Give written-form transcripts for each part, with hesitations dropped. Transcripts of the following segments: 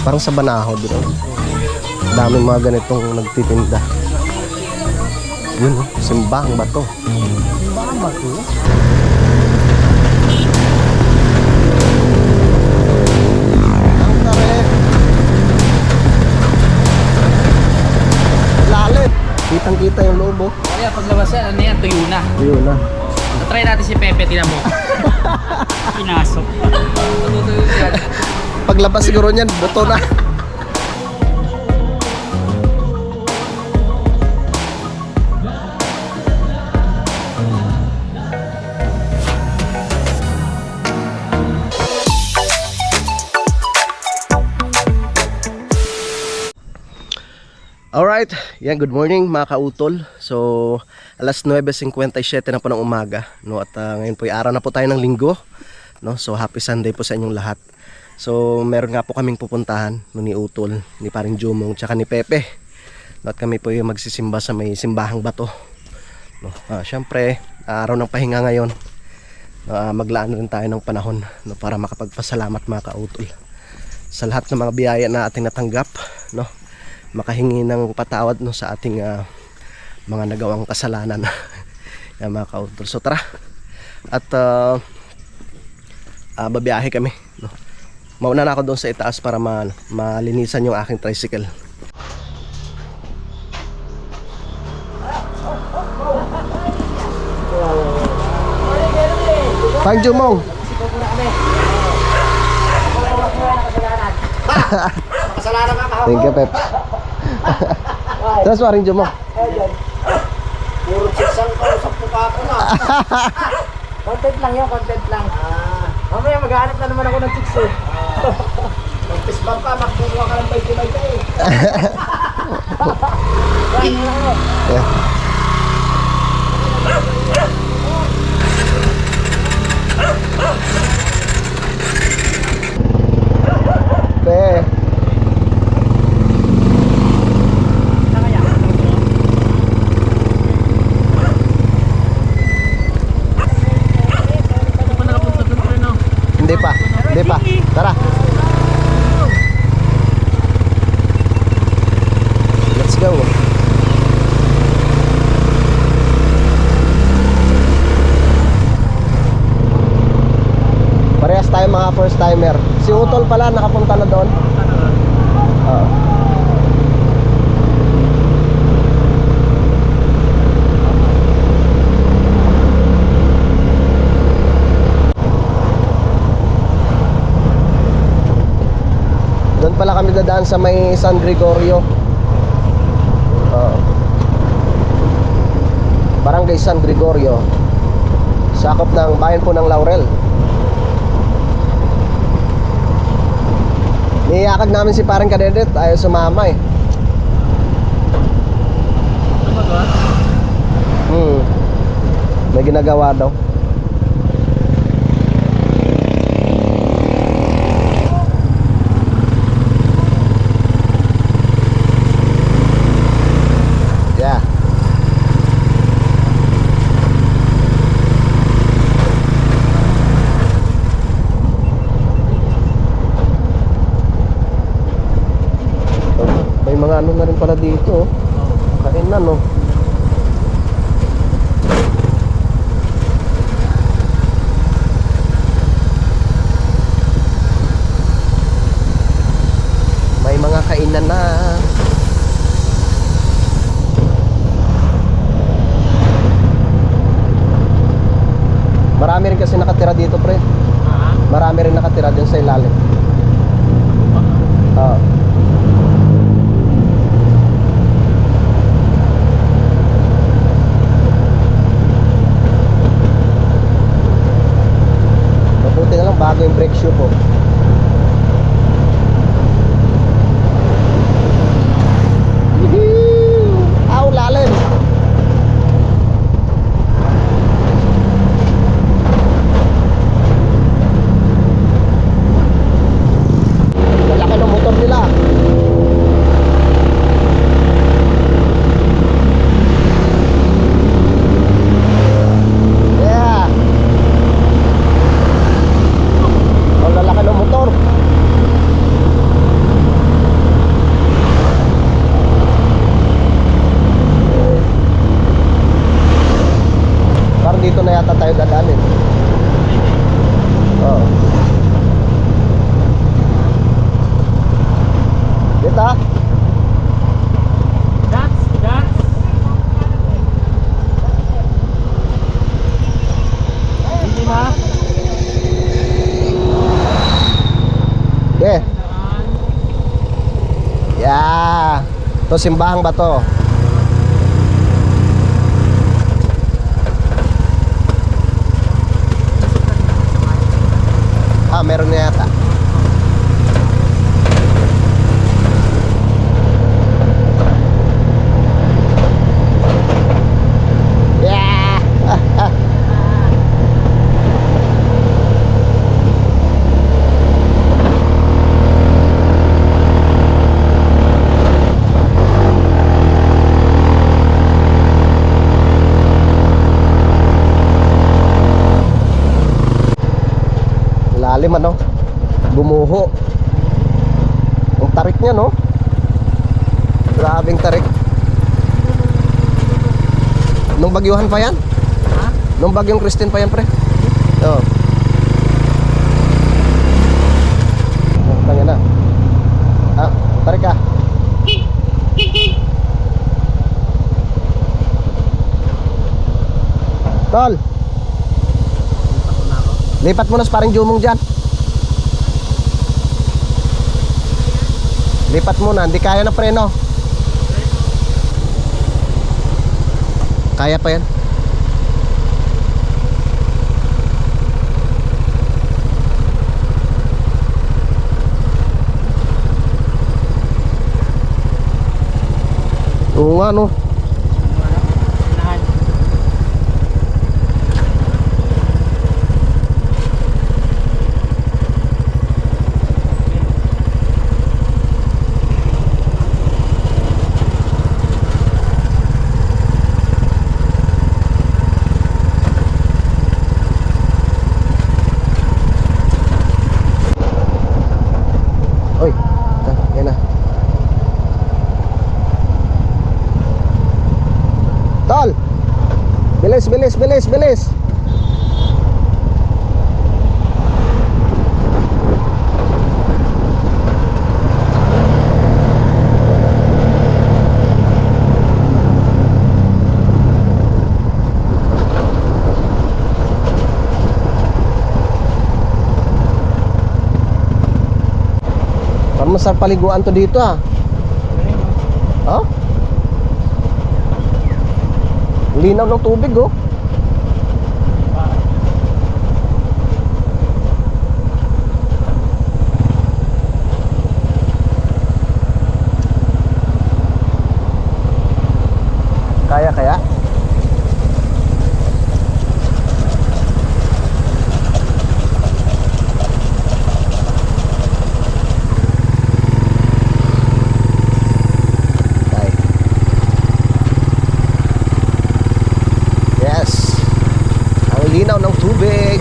Parang sa Banahaw bro. Daming mga ganitong nagtitinda. Yun oh, Simbahang Bato. Simbahang Bato? Ang tare. Lalim. Kitang-kita yung lobo. Kaya paglabas yan, ano yan, tuyo na. Tuyo na. Try natin si Pepe, tinan mo. Pinasok. Tutuyo yan. Paglabas siguro niyan, buto na. Alright, yan, good morning mga kautol. So, alas 9:57 na po ng umaga, no? At ngayon po ay araw na po tayo ng linggo, no? So, happy Sunday po sa inyong lahat. So, meron nga po kaming pupuntahan, no, ni Utol, ni Paring Jumong, tsaka ni Pepe, no? At kami po yung magsisimba sa may Simbahang Bato, no? Syempre, araw ng pahinga ngayon, maglaan rin tayo ng panahon, no? Para makapagpasalamat mga kautol sa lahat ng mga biyaya na ating natanggap, no? Makahingi ng patawad, no, sa ating mga nagawang kasalanan. Yan mga kautol. So tara, at babiyahe kami, no? Mauna na ako doon sa itaas para malinisan yung aking tricycle. Pang Jumong. Kasalanan ka kahapon. Thank you, Pep. Tapos waring Jumong. Puro siksang kausap po ka ako na. Content lang yun, content lang. Mamaya maghahanap na naman ako ng chicks eh. Mag-pisbang ka, magkukuha ka ng bay-tibay ka eh. Yeah. Pe. Hindi pa. Tara. Let's go. Parehas tayo mga first timer. Si Utol pala nakapunta na doon. Oo. Doon pala kami dadaan sa may San Gregorio. Barangay San Gregorio. Sakop ng bayan po ng Laurel. Niyakag namin si Parang Kadedet, ayaw sumama eh. May ginagawa daw. Ano na rin pala dito, kainan no. May mga kainan na. Marami rin kasi nakatira dito, pre. Marami rin nakatira din sa ilalim. Bago yung brake shoe po. Aw, lalim. Lalaki ng motor nila. Yeah. Lalaki ng Yeah. To simbahang ba to? Meron na yata. Yeah. Lalim ano, bumuho ang tarik niya, no? Grabing tarik. Nung bagyuhan pa yan? Ha? Nung bagyong Christine pa yan, pre? Oo. Tangin na. Tarik ka. Tol, lipat mo na sa parang jumong dyan. Lipat mo na, hindi kaya na preno. Kaya pa yan. Oo nga, no. Oy, yan na. Tol! Bilis, bilis, bilis, bilis! Parang masarap paliguan to dito, ah. Oh? Linaw ng tubig, oh. Kaya? Linaw ng tubig.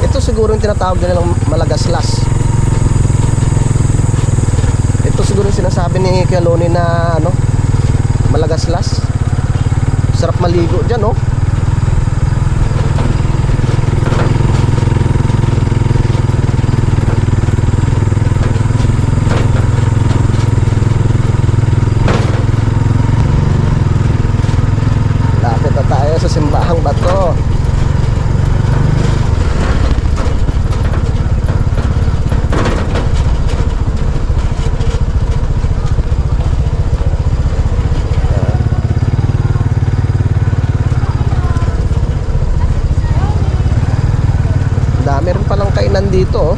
Ito siguro yung tinatawag nilang Malagaslas. Ito siguro yung sinasabi ni Kuya Loni na ano, Malagaslas. Sarap maligo dyan, no? Lapit na tayo sa simbahang bato. Meron palang kainan dito, oh.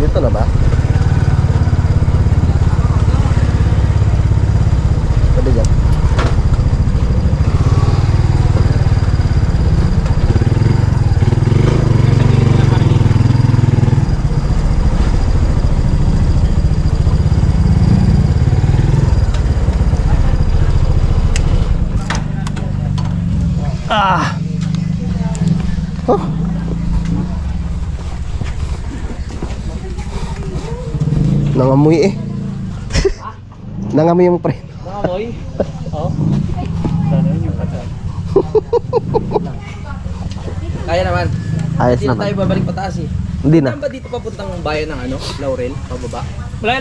Dito na ba? Pwede dyan. Nangamoy eh. Nangamoy yung pre. Nangamoy? Oo. Sana yun yung pata. Kaya naman. Ayos Hindi na naman. tayo babalik pataas eh. Hindi na. Saan ba dito papuntang bayan ng ano? Laurel? Pababa? Layo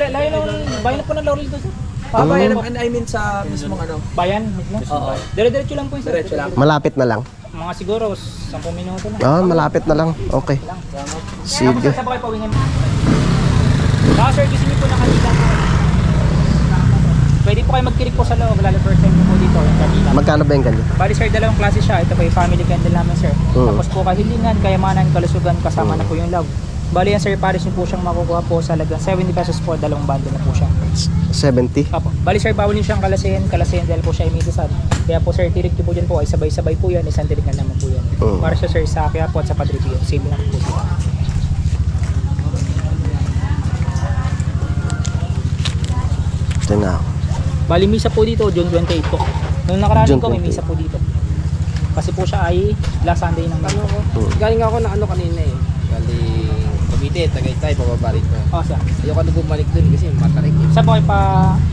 bayan na po ng Laurel doon, sir. Bayan ng, I mean sa mismong ano? Bayan mismo. Oo. Dire-diretso lang po yun, sir. Diretso lang. Malapit na lang. Mga siguro 10 minuto na. Ah, malapit na lang. Okay. Sige. Sige. Sa bakay pawingin. Saka sir, gusto niyo po na kanila. Pwede po kayo mag-kirik po sa loob, lalo first time po dito, yung kanila. Magkano ba yung ganyan? Bali sir, dalawang klase siya. Ito po yung family candle namin, sir. Tapos po kahilingan, kayamanan, kalusugan, kasama na po yung love. Bali yan sir, pares niyo po siyang makukuha po sa halagang 70 pesos po, dalawang bundle na po siya. 70? Apo. Bali sir, bawal niyo siyang kalasin dahil po siya ay minsan. Kaya po sir, tirik niyo po dyan po ay sabay-sabay po yan, isang tirikan naman po yan. Para siya sir sa kaya po at sa Padre Pio, save na po sila. Ito nga. Bali misa po dito, June 28 po. Nung nakaraan June ko may 28. misa po dito. Kasi po siya ay last Sunday ng Ano ko? Galing ako na ano kanina eh. Galing Cavite, Tagaytay, pababa rito. Oh, siya. Ayoko na bumalik dun kasi matarik eh. Sa po ay pa...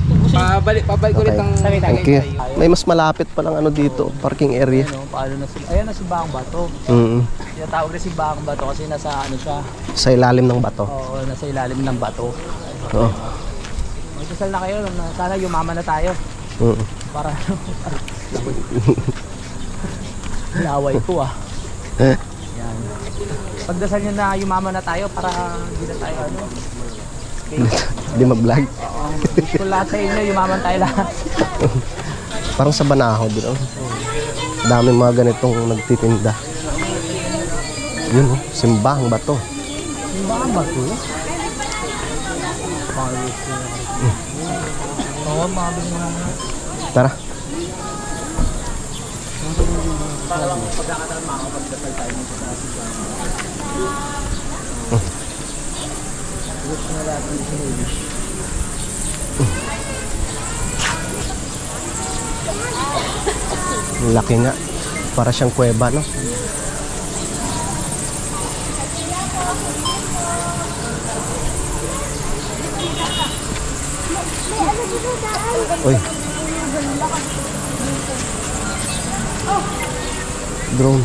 Gusto niyo- Pabalik ulit Okay. ang Tagaytay. Thank you. May mas malapit pa lang ano dito, parking area. Ano, paano na sila? Ayan na si Bakang Bato. Tinatawag na si Bakang Bato kasi nasa ano siya. Sa ilalim ng bato. Oo, nasa ilalim ng bato. Oo. Magkasal na kayo, sana yumaman na tayo. Para ano. Laway ko ah. Yan. Pagdasal nyo na yumaman na tayo para hindi na tayo ano. Okay. Hindi mag-vlog. Kung lahat sa inyo, yumaman tayo lahat. Parang sa Banahaw din. Oh. Daming mga ganitong nagtitinda. Yun oh, simbahang bato. Yumaman ba ito? Oo, mabili mo naman. Tara. Pagkakataon makakapagdasal tayo nito sa ating wish na lahat ng wish. Laki nga. Para siyang kuweba, no? Uy. Drone.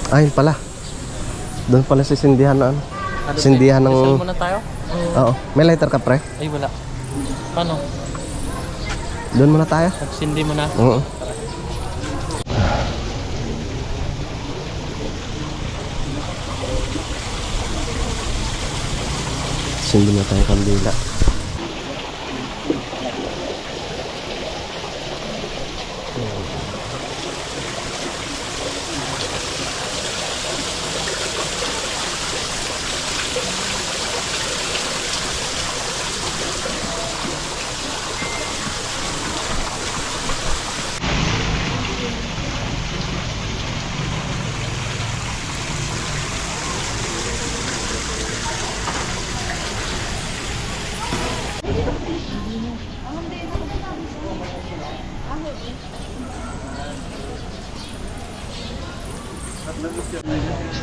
Ayun pala. Doon pala sa sindihan na ano. Sindihan ng... Dasal muna tayo? Oo. May lighter ka pre? Ay wala. Paano? Doon muna tayo. Nagsindi mo na? Oo. Sindi na tayo kandila.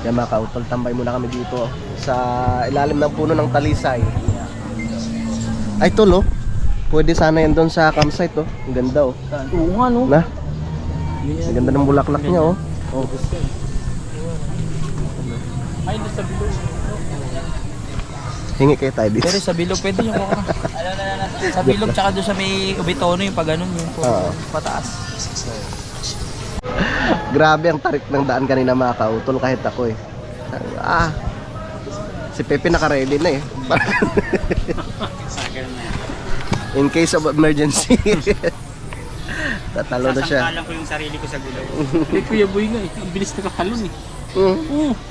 Yan mga kautol, tambay muna kami dito sa ilalim ng puno ng talisay. Ay tol oh. Pwede sana yan doon sa campsite oh. Ang ganda oh. Oo nga no. Na. Ang ganda ng bulaklak niya oh. Oh. Ay, sa bilog. Hingi kayo tayo dito. Pero sa bilog pwede yung kuha. Sa bilog tsaka doon sa may ubitono yung pag ganun yung Oo. pataas. Grabe ang tarik ng daan kanina mga kautol kahit ako eh. Ah. Si Pepe naka-ready na eh. In case of emergency. Tatalo na siya. Sasampalan ko yung sarili ko sa bilog. Hindi Kuya Boy nga eh. Ang bilis nakakalon eh.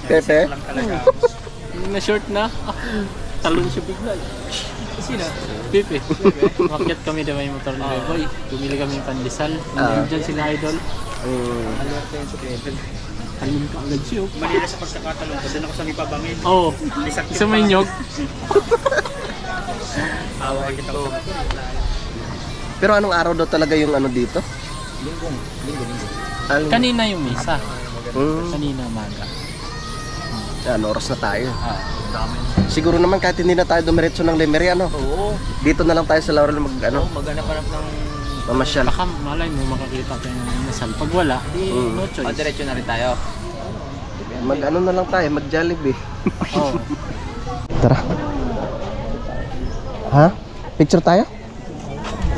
Pepe. Lang talaga. Na short na. Talon siya bigla. Sino? Pepe. Makyat kami daw may motor ni Boy. Bumili kami ng pandesal. Diyan sila idol. Alert yun sa Pepe. Talon ka agad siya. Manila sa pagkakatalong kasi ako sa may pabangin. Oo. Isa may nyog. Away kita ko. Pero anong araw daw talaga yung ano dito? Linggo. Alin? Kanina yung misa. Kanina umaga. Yan, oras na tayo. Dami. Siguro naman kahit hindi na tayo dumiretso ng Lemery, ano? Oo. Dito na lang tayo sa Laurel Maghanap-hanap ng mamasyal. Baka malay mo makakita tayo ng inasal. Pag wala, di no choice. diretso na rin tayo. Mag-ano na lang tayo, mag-Jollibee. Oo. Tara. Ha? Picture tayo?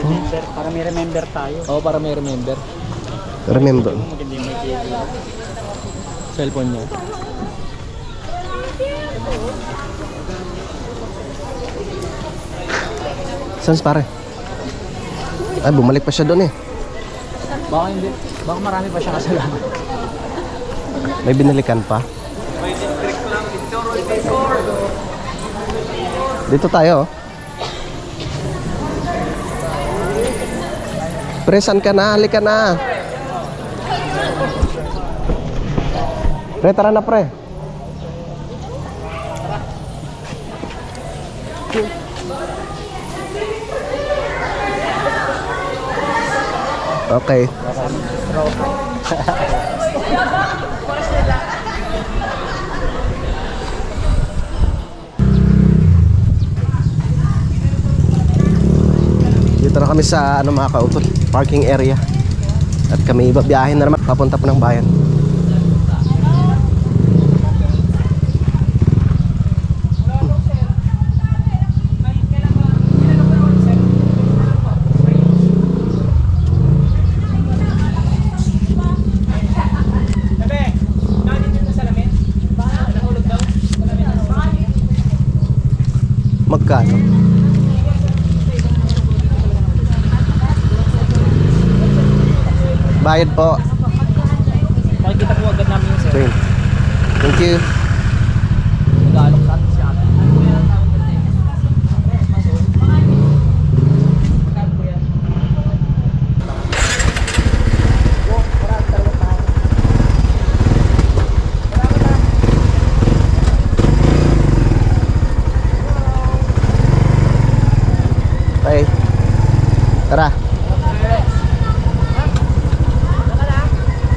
Remember, para may remember tayo. Oo, para may remember. Remember. Maganda yung may cellphone niya. Sans pare? Ay, bumalik pa siya doon eh. Baka hindi. Baka marami pa siya kasalanan. May binalikan pa. Dito tayo. Oh. Pre, saan ka na? Halika na. Pre, tara na pre. Okay. Dito na kami sa mga kautol, parking area. At kami babiyahin na naman papunta po ng bayan. Magkano? Bayad po. Makikita po agad namin yung sir. Thank you. Nag-aalok sa atin si ate. Okay. Tara.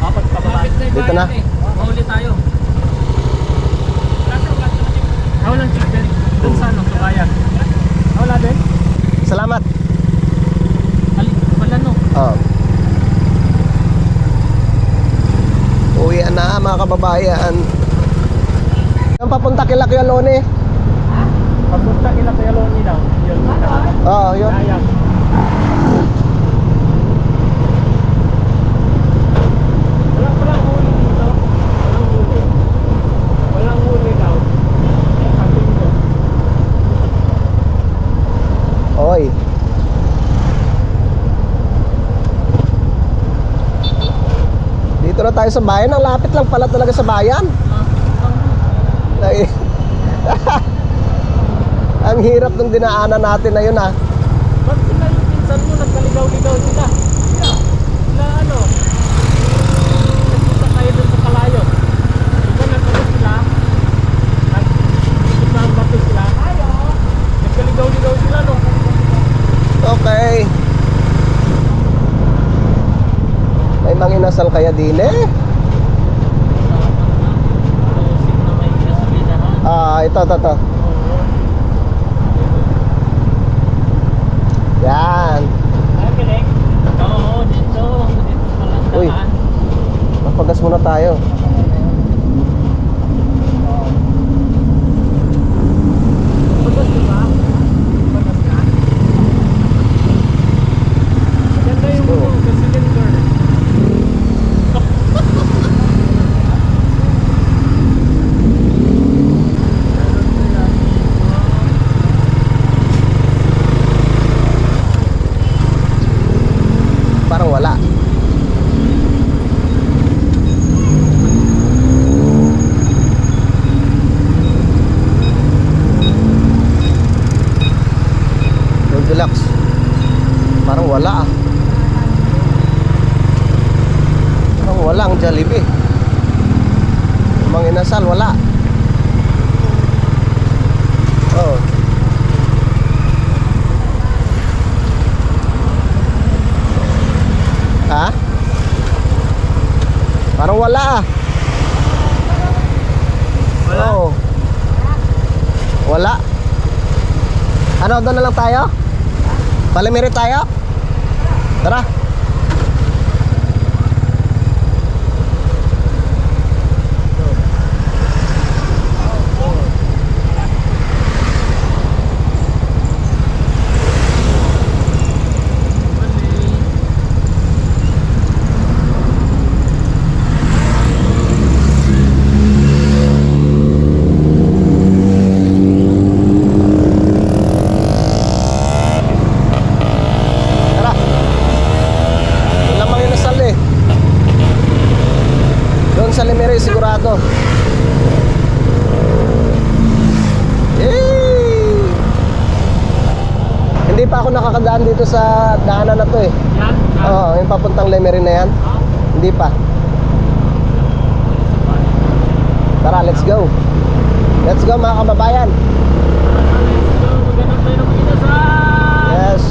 Apat pababa. Dito na. Mahuli tayo. Walang check din. Doon sa ano, kaya. Wala din? Salamat. Wala no. Oh. Uwi na mga kababayan. Saan papunta kila Kuya Lone? Papunta kila Kuya Loni daw. Yun. Oo, yun. Ayan. Walang huli dito. Walang huli. Walang huli daw. Sabi ko. Oy. Dito na tayo sa bayan. Ang lapit lang pala talaga sa bayan. Ay. Ang hirap ng dinaanan natin na yun ah. Ba't sila yung pinsan mo nagkaligaw-ligaw sila? Sila ano? Nagkita kayo dun sa kalayon. Diba nagkalo sila? Nagkita ang bato sila? Nagkaligaw-ligaw sila no? Okay. May manginasal kaya din eh. Ito. Yan. Ay, kilig? Oo, dito. Dito palang Uy. daan. Mapagas muna tayo. Bagas diba? Bagas na? Maganda yung sa cylinder. Parang wala. Goldilocks. Parang wala ah. Parang wala ang Jollibee. Mang inasal, wala. Oh. Ha? Parang wala ah. Wala. Oo. Wala. Ano, doon na lang tayo? Palimiri tayo? Tara. Tara. Yung lamang yung nasal eh. Doon sa Limiri sigurado. Yay! Hindi pa ako nakakadaan dito sa daanan na to eh. Yan. Oo, yung papuntang Limiri na yan. Hindi pa. Tara, let's go. Let's go mga kababayan. Maghanap tayo ng inasal. Yes.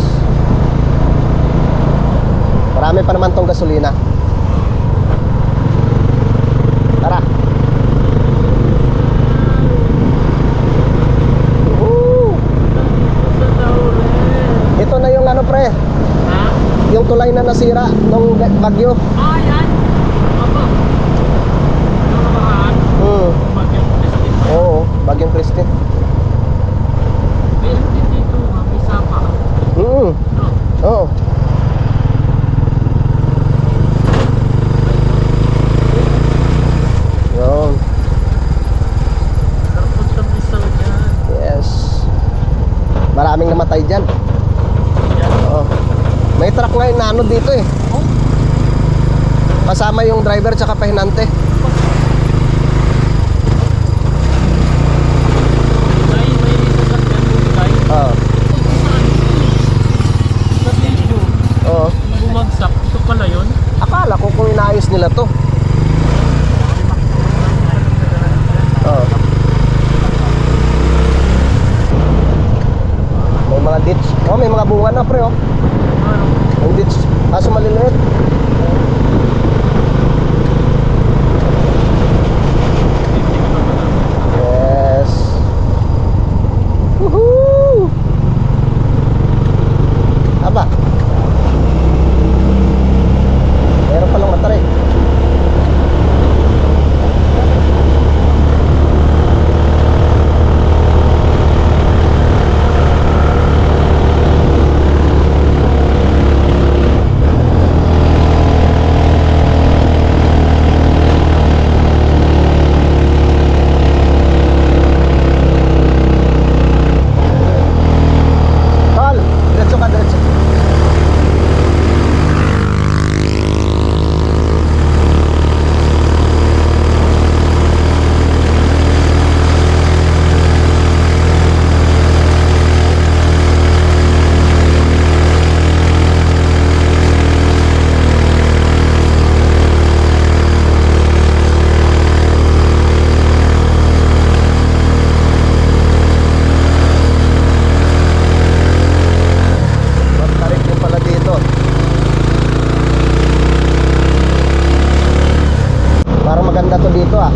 Marami pa naman tong gasolina. Tara. Woo! Ito na yung ano pre, Ha? yung tulay na nasira nung bagyo. Ah, yan. Opo. Ano naman? Bakit? Oo, bagyong Christine. May hindi dito, may sapa. Oo. No. Oo. Yun. Karapot sa kristal dyan. Yes. Maraming namatay dyan. Yan. Oo. May truck ngayon na ano dito eh. Kasama yung driver tsaka pahinante. May sasakyan dito tayo. Oo. Sa video, Oo. bumagsak. Ito pala yun. Akala ko kung inaayos nila to. Oo. May mga ditch. Oh, may mga bunga na pre oh. Ano? Yung ditch. Kaso maliliit. Yes. Woohoo! Aba. Meron palang matari. Tol, diretso ka, diretso. Tarik din pala dito. Parang maganda to dito ah.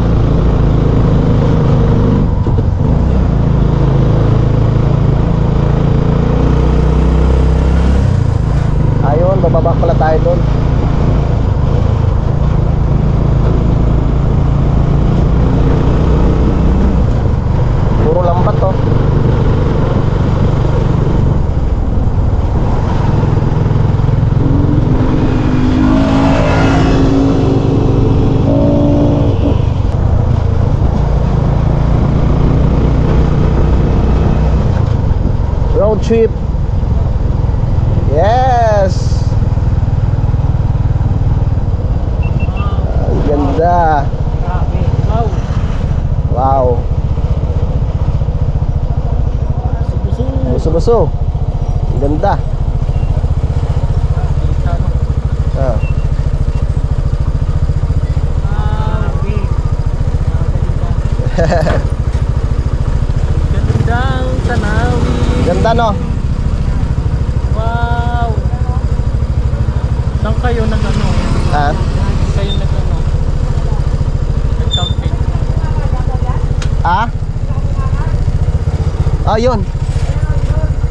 Ayun, bababa pala tayo doon. Puro lambat to. Road trip. Yes. Ang ganda. Grabe. Wow. Wow. Subuso. Buso-buso. Ang ganda. Ah. Gandang tanawin. Ganda no? Wow. Saan kayo nag-ano? Ha? Kayo nag-ano? Nag-camping. Ah, yun.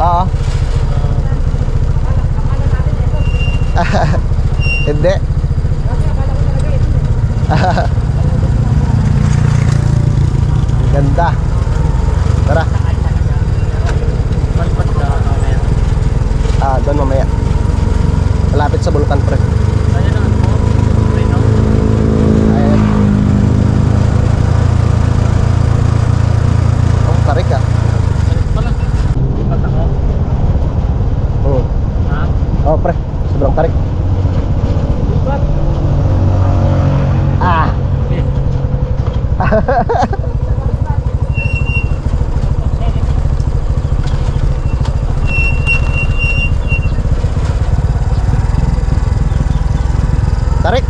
Oo. Hindi. Ganda. Tara. Ah, doon mamaya. Malapit sa Bulkan, pre. Ayan. Oh, tarik ah. Oh, pre. Sobrang tarik. Ah. Tarik.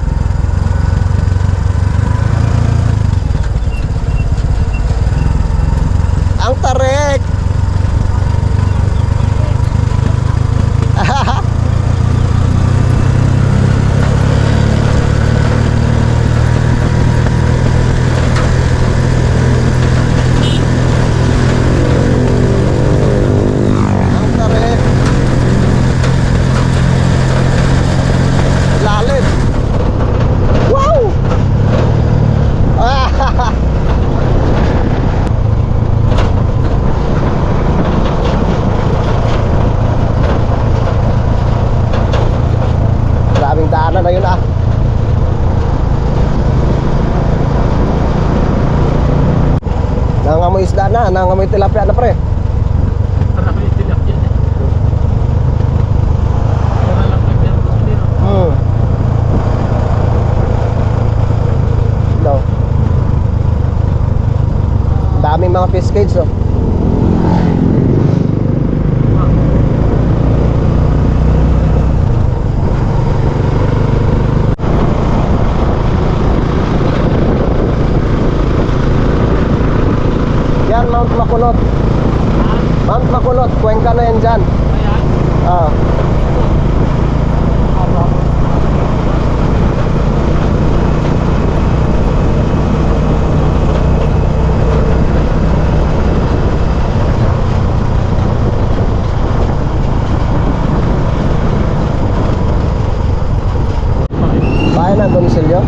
Ang tarik. Ang tarik. Lalim. Wow! Maraming daanan na yun ah. Nangangamoy isda na, nangangamoy tilapia na pre. No. Daming mga fish cage oh. Yan, Mount Makulot. Mount Makulot, Cuenca na yan dyan. Ah. Bayan ng Agoncillo?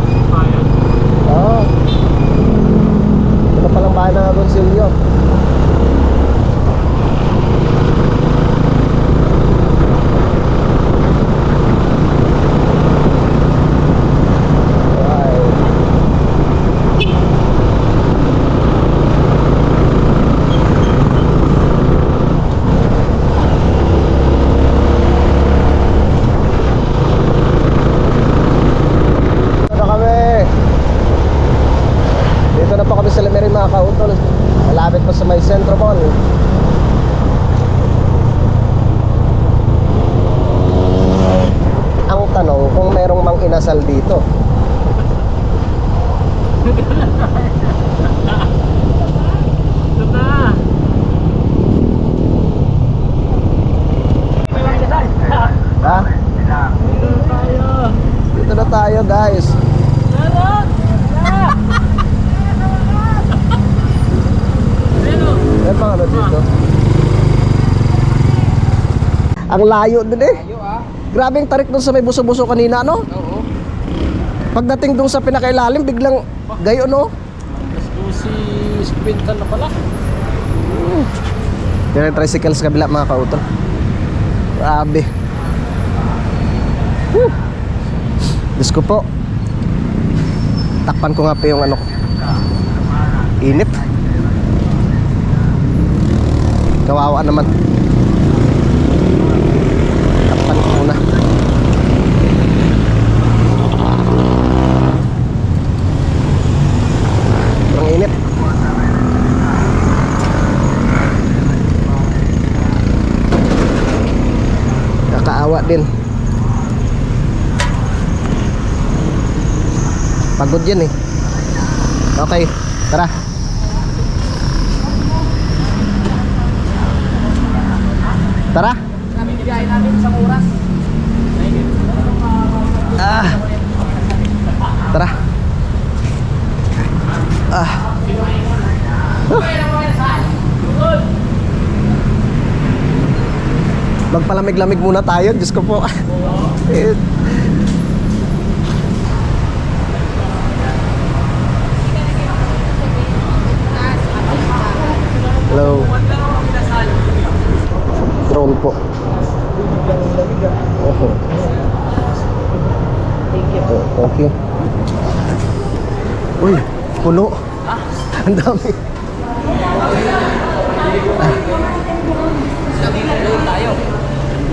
Oo. Ito palang bayan ng Agoncillo. Mga kautol, malapit pa sa may Centro Mall. Ang tanong kung merong mang inasal dito. Ha? Dito na tayo guys. May mga ano dito. Ang layo din eh. Grabe yung tarik dun sa may buso-buso kanina, no? Oo. Pagdating dun sa pinakailalim, biglang gayo, no? Si Sprintan na pala. Yan ang tricycle sa kabila, mga kautol. Grabe. Woo! Diyos ko po. Takpan ko nga pa yung ano ko. Init. Kawawa naman. Takpan ko muna. Ang init. Kakaawa din. Pagod yan eh. Okay, tara. Tara. Namin biyahe namin sa oras. Ah. Tara. Ah. Magpalamig-lamig muna tayo. Diyos ko po. Eh, hello. Drone po. Oh, thank you. Uy, puno. Ang dami. Tayo.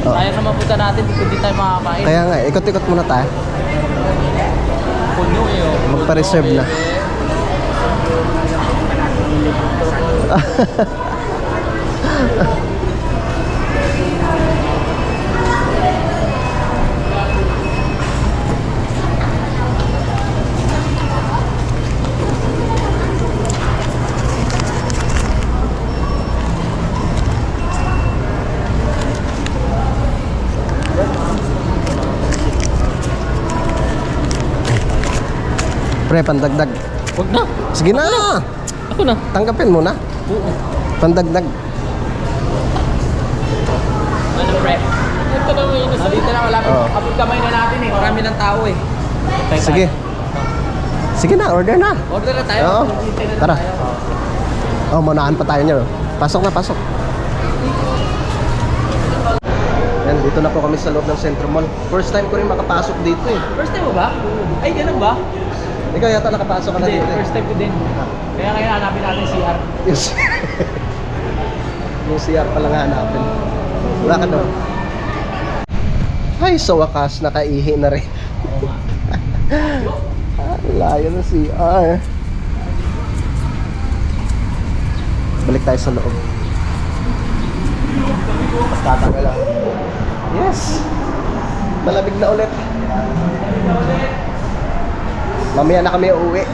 Oh. Sayang naman punta natin kung di tayo makakain. Kaya nga, ikot-ikot muna tayo. Puno eh. Oh. Magpa-reserve na. Pre, pandagdag. Huwag na. Sige na. Ako na. Tanggapin mo na. Oo. Pandagdag. Ano pre? Ito na may inus. Dito na wala. Oo. Kapag kamay na natin eh. Marami ng tao eh. Sige. Sige na, order na. Order na tayo. Oo. Maghintay na Tara. tayo. Oh, maunahan pa tayo niyo. Pasok na, pasok. Yan, dito na po kami sa loob ng Centro Mall. First time ko rin makapasok dito eh. First time mo ba? Ay, ganun ba? Ikaw yata nakapasok ka na Hindi, dito eh. first time ko din. Kaya ngayon hanapin natin CR. Yes. Yung CR pala nga hanapin. Wala ka doon. Ay, sa wakas, nakaihi na rin. Layo na CR. Balik tayo sa loob. Mas tatagal lang. Yes. Malamig na ulit. Mamaya na kami uuwi.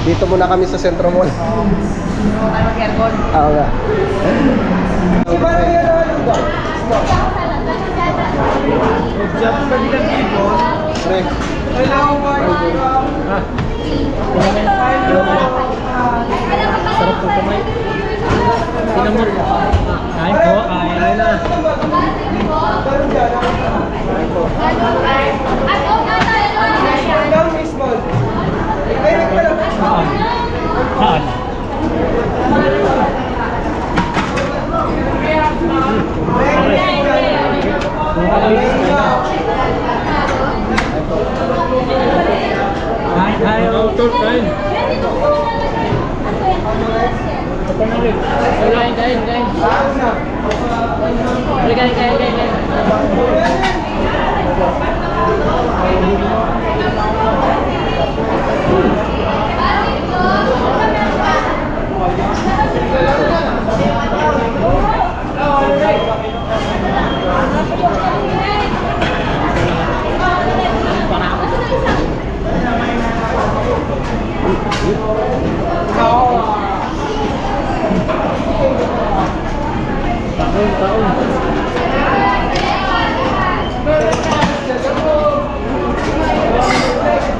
Dito muna kami sa Centro Mall. Oo nga. Pre. Sarap po kumain. Sinamor. Kain po, kain na. Saan? Kain tayo. Kain. Kain, kain, kain. Kain, kain, kain, kain.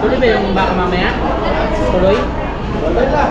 Tuloy ba yung baka mamaya? Tuloy? Wala?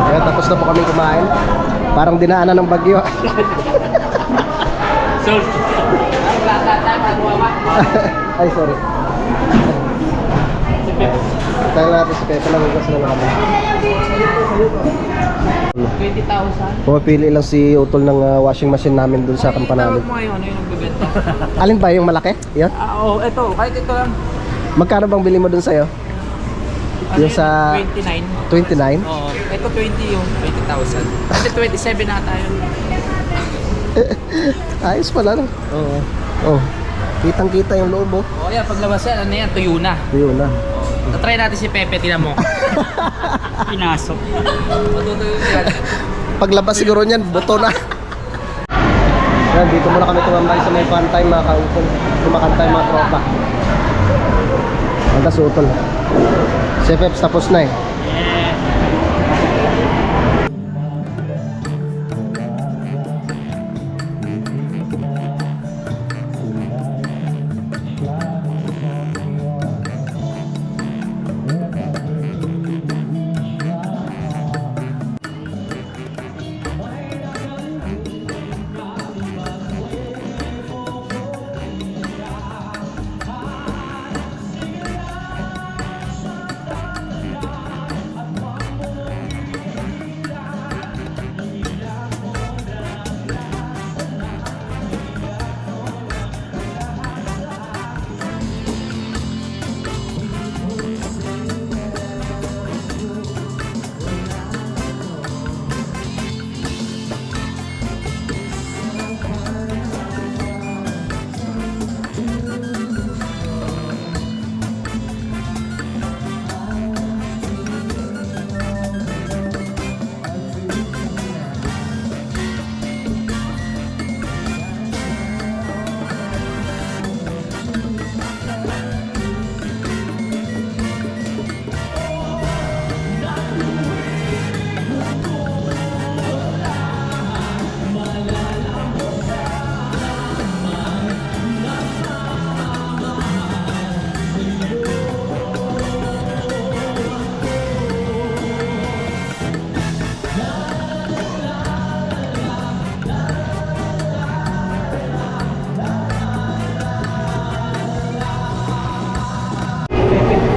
Ayan, tapos na po kami kumain. Parang dinaanan ng bagyo. Salt. Ay, sorry. Tayo natin si Pepe, nagugas na naman. 20,000. Pumapili lang si Utol ng washing machine namin dun sa kampa namin. Tawag mo ngayon, ano yung nagbibenta? Alin ba yung malaki? Yan? Oo, ito. Kahit ito lang. Magkano bang bili mo dun sa'yo? Ano Yung sa 29. 29? Oo. Ito 20 yung 20,000. Kasi 27 na tayo. Ayos pala no? Oo. Oh. Kitang-kita yung loob, oh. O yan, paglabas yan, ano yan, tuyo na. Yun na. Tatry natin si Pepe, tinan mo. Pinasok. Matutuyo yan. Paglabas siguro niyan, buto na. Yan, dito muna kami tumambay sa may fun time, mga kautol. Kumakanta yung mga tropa. Hanggang utol. Si Peps tapos na eh.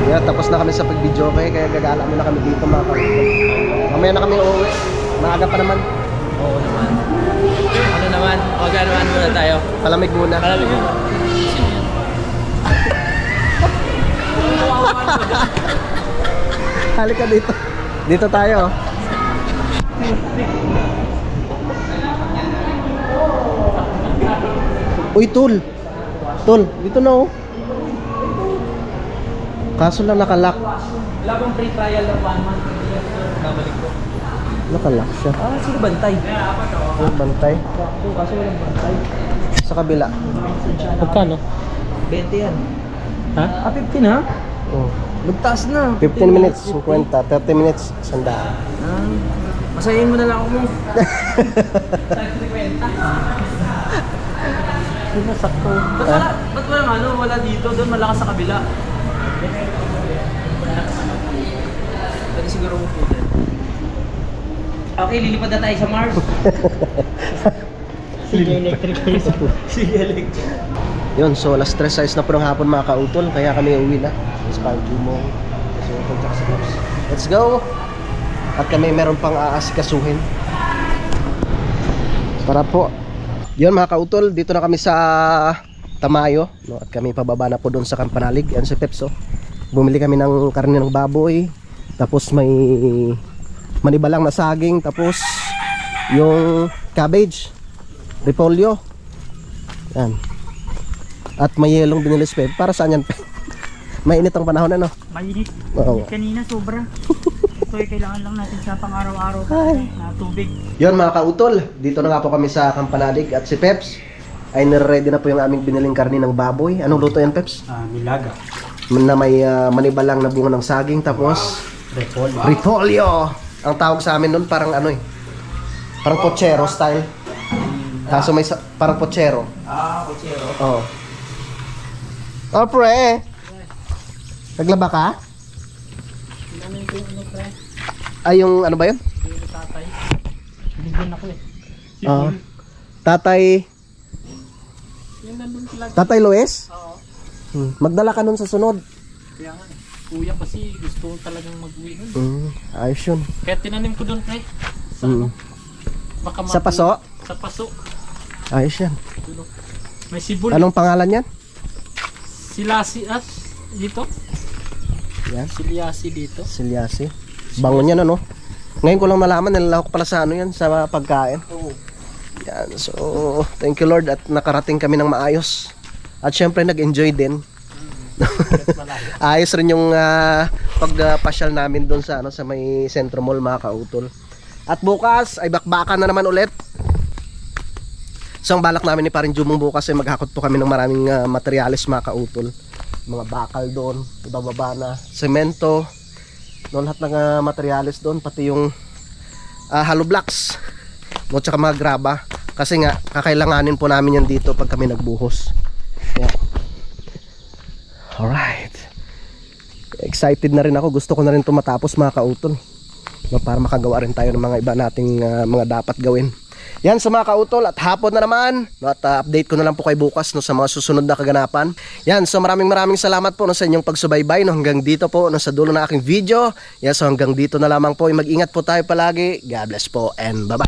Yeah, tapos na kami sa pag-video, okay? Kaya gagala muna kami dito, mga kautol. Mamaya na kami uuwi. Maaga pa naman. Oo naman. Ano naman? Maganoan muna tayo. Palamig muna. Alam mo. Sino yan? Halika dito. Dito tayo. Uy, Tol. Tol, dito na oh. Kaso lang nakalock. Wala bang free trial ng 1 month? Babalik ko. Nakalock siya. Ah, sino bantay? Yung bantay. Kaso walang bantay. Sa kabila. Magkano? 20 yan. Ha? Ah, 15 ha? Oh. Magtaas na. 15 minutes, 50, 30 minutes, 100. Masayin mo na lang ako mo. Sino sakto? Ba't walang ano? Wala dito. Doon malakas sa kabila. Pwede siguro mo po dyan. Okay, lilipad na tayo sa Mars. Sige, electric kayo. Sige, electric. Yun, so alas 3 size na po ng hapon, mga kautol. Kaya kami uwi na. It's pang Jumong. So, kontak sa Pops. Let's go! At kami meron pang aasikasuhin. Para po. Yun, mga kautol, dito na kami sa Tamayo, no? At kami pababa na po doon sa Kampanalig. Yan si Pepso. Bumili kami ng karne ng baboy. Tapos may manibalang na saging. Tapos yung cabbage, repolyo. Yan. At may yelong binili si Pep. Para saan yan, Pep? Mainit ang panahon, ano? Mainit. Oo. Kanina sobra. Ito ay kailangan lang natin sa pang-araw-araw na tubig. Yun, mga kautol, dito na nga po kami sa Kampanalig. At si Peps ay nare-ready na po yung aming biniling karne ng baboy. Anong luto yan, Peps? Nilaga. Na may manibalang na bunga ng saging. Tapos Repolyo. repolyo. Ang tawag sa amin nun parang ano eh, parang pochero style. Kaso may parang pochero. Ah, kutsero. Oo. Oh, pre. Naglaba ka? Ay, yung ano ba yun? Bigyan ako eh. Ah. Tatay Yung nandun sila. Tatay Loes? Oo. Magdala ka nun sa sunod. Kaya nga eh. Kuya kasi gusto ko talagang mag-uwi nun. Ayos yun. Kaya tinanim ko doon pre. Sa Mm. ano? Baka Sa paso? Sa paso. Ayos yan. Tulo. May sibol. Anong pangalan yan? Silasi dito. Yan. Siliasi dito. Silyasi. Bangon yan, ano? Ngayon ko lang nalaman, nilalako pala sa ano yan, sa pagkain. Oo. Yan. So, thank you Lord at nakarating kami ng maayos. At syempre nag-enjoy din. Ayos rin yung pagpasyal namin doon sa sa may Centro Mall, mga kautol. At bukas ay bakbakan na naman ulit. So ang balak namin ni Paring Jumong bukas ay maghakot po kami ng maraming materyales, mga kautol. Mga bakal doon, ibababa na, semento, no, lahat ng materyales doon, pati yung hollow blocks, no, tsaka mga graba. Kasi nga, kakailanganin po namin yan dito pag kami nagbuhos. Yan. Alright. Excited na rin ako. Gusto ko na rin ito matapos, mga kautol. No, para makagawa rin tayo ng mga iba nating mga dapat gawin. Yan sa mga kautol, at hapon na naman, no, at update ko na lang po kay bukas, no, sa mga susunod na kaganapan. Yan, so maraming salamat po, no, sa inyong pagsubaybay, no, hanggang dito po, no, sa dulo ng aking video. Yan, so hanggang dito na lamang po. Mag-ingat po tayo palagi. God bless po and bye-bye.